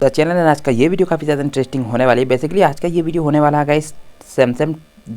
तो चैनल है आज का ये वीडियो काफ़ी ज़्यादा इंटरेस्टिंग होने वाली है। बेसिकली आज का ये वीडियो होने वाला है guys Samsung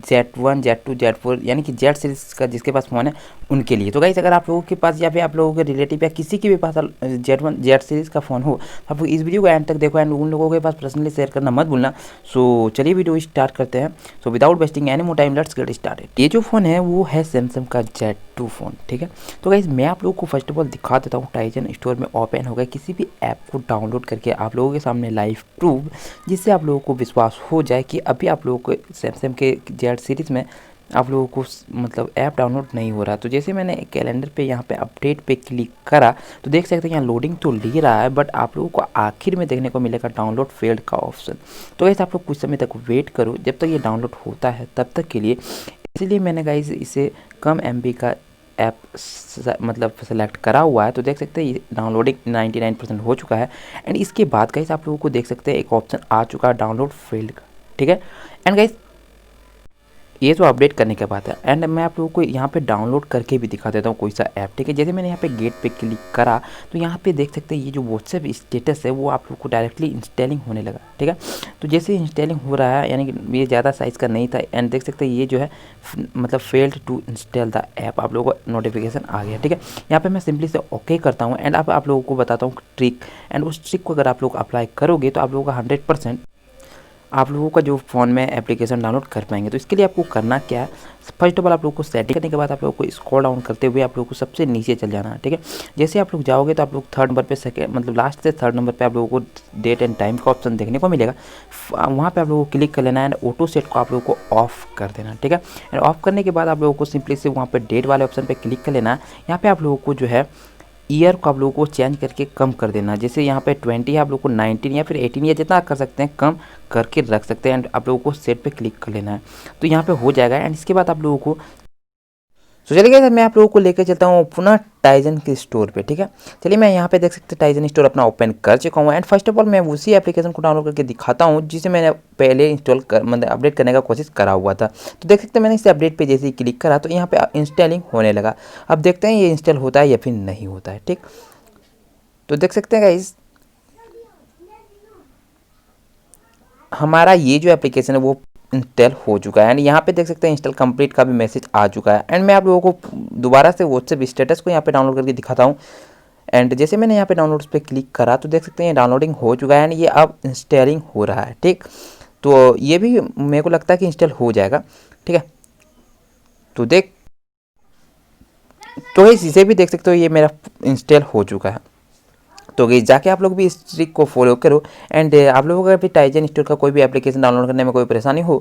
Z1 Z2 Z4 यानी कि Z सीरीज़ का जिसके पास फ़ोन है उनके लिए। तो गाइस अगर आप लोगों के पास या फिर आप लोगों के रिलेटिव या किसी के भी पास Z1 Z सीरीज़ का फ़ोन हो तो आप लोग इस वीडियो को एंड तक देखो एंड उन लोगों के पास पर्सनली शेयर करना मत भूलना। सो चलिए वीडियो स्टार्ट करते हैं। So without wasting any more time let's get started. ये जो फ़ोन है वो है सैमसंग का Z2 फ़ोन, ठीक है। तो गाइस मैं आप लोगों को फर्स्ट ऑफ ऑल दिखा देता हूँ टाइजन स्टोर में ओपन हो गया किसी भी ऐप को डाउनलोड करके आप लोगों के सामने लाइव प्रूफ, जिससे आप लोगों को विश्वास हो जाए कि अभी आप लोगों को सैमसंग के Z सीरीज़ में आप लोगों को मतलब ऐप डाउनलोड नहीं हो रहा। तो जैसे मैंने कैलेंडर पे यहाँ पे अपडेट पे क्लिक करा तो देख सकते हैं यहाँ लोडिंग तो ले रहा है, बट आप लोगों को आखिर में देखने को मिलेगा डाउनलोड फेल्ड का ऑप्शन। तो गाइस आप लोग कुछ समय तक वेट करो जब तक ये डाउनलोड होता है तब तक के लिए। इसलिए मैंने गाइस इसे कम MB का ऐप मतलब सेलेक्ट करा हुआ है। तो देख सकते हैं ये डाउनलोडिंग 99% हो चुका है। एंड इसके बाद गाइस आप लोगों को देख सकते हैं एक ऑप्शन आ चुका है डाउनलोड फेल्ड का, ठीक है। एंड गाइस ये तो अपडेट करने के बाद है। एंड मैं आप लोगों को यहाँ पे डाउनलोड करके भी दिखा देता हूँ कोई सा ऐप, ठीक है। जैसे मैंने यहाँ पे गेट पे क्लिक करा तो यहाँ पे देख सकते हैं ये जो व्हाट्सएप स्टेटस है वो आप लोगों को डायरेक्टली इंस्टॉलिंग होने लगा, ठीक है। तो जैसे इंस्टॉलिंग हो रहा है यानी कि ये ज़्यादा साइज़ का नहीं था। एंड देख सकते हैं ये जो है मतलब failed to install the app, आप लोगों को नोटिफिकेशन आ गया, ठीक है। यहाँ पे मैं सिंपली से ओके करता हूँ। एंड अब आप लोगों को बताता हूँ ट्रिक। एंड उस ट्रिक को अगर आप लोग अप्लाई करोगे तो आप लोगों का 100% आप लोगों का जो फ़ोन में एप्लीकेशन डाउनलोड कर पाएंगे। तो इसके लिए आपको करना क्या है, फर्स्ट ऑफ ऑल आप लोगों को सेटिंग करने के बाद आप लोगों को स्क्रॉल डाउन करते हुए आप लोगों को सबसे नीचे चल जाना है, ठीक है। जैसे आप लोग जाओगे तो आप लोग थर्ड नंबर पे सेकेंड मतलब लास्ट से थर्ड नंबर पे आप लोगों को डेट एंड टाइम का ऑप्शन देखने को मिलेगा। वहाँ पे आप लोगों को क्लिक कर लेना है एंड ऑटो सेट को आप लोगों को ऑफ कर देना, ठीक है। एंड ऑफ करने के बाद आप लोगों को सिंपली से वहाँ पर डेट वाले ऑप्शन पर क्लिक कर लेना है। यहाँ पर आप लोगों को जो है ईयर को आप लोगों को चेंज करके कम कर देना। जैसे यहाँ पे 20 है, आप लोगों को 19 या फिर 18 या जितना कर सकते हैं कम करके रख सकते हैं। एंड आप लोगों को सेट पे क्लिक कर लेना है तो यहाँ पे हो जाएगा। एंड इसके बाद आप लोगों को तो चलिए गाइस मैं आप लोगों को लेकर चलता हूँ पुनः टाइजन के स्टोर पे, ठीक है। चलिए मैं यहाँ पे देख सकते हैं टाइजन स्टोर अपना ओपन कर चुका हूँ। एंड फर्स्ट ऑफ ऑल मैं उसी एप्लीकेशन को डाउनलोड करके दिखाता हूँ जिसे मैंने पहले इंस्टॉल कर मतलब अपडेट करने का कोशिश करा हुआ था। तो देख सकते हैं मैंने इस अपडेट पे जैसे ही क्लिक करा तो यहाँ पे इंस्टॉलिंग होने लगा। अब देखते हैं ये इंस्टॉल होता है या फिर नहीं होता है, ठीक। तो देख सकते हैं गाइस हमारा ये जो एप्लीकेशन है वो इंस्टॉल हो चुका है। एंड यहाँ पे देख सकते हैं इंस्टॉल कंप्लीट का भी मैसेज आ चुका है। एंड मैं आप लोगों को दोबारा से व्हाट्सएप स्टेटस को यहाँ पे डाउनलोड करके दिखाता हूँ। एंड जैसे मैंने यहाँ पे डाउनलोड पे क्लिक करा तो देख सकते हैं ये डाउनलोडिंग हो चुका है एंड ये अब इंस्टॉलिंग हो रहा है, ठीक। तो ये भी मेरे को लगता है कि इंस्टॉल हो जाएगा, ठीक है। तो इसे भी देख सकते हो ये मेरा इंस्टॉल हो चुका है। तो गई जाके आप लोग भी इस ट्रिक को फॉलो करो। एंड आप लोगों का भी टाइजन स्टोर का कोई भी एप्लीकेशन डाउनलोड करने में कोई परेशानी हो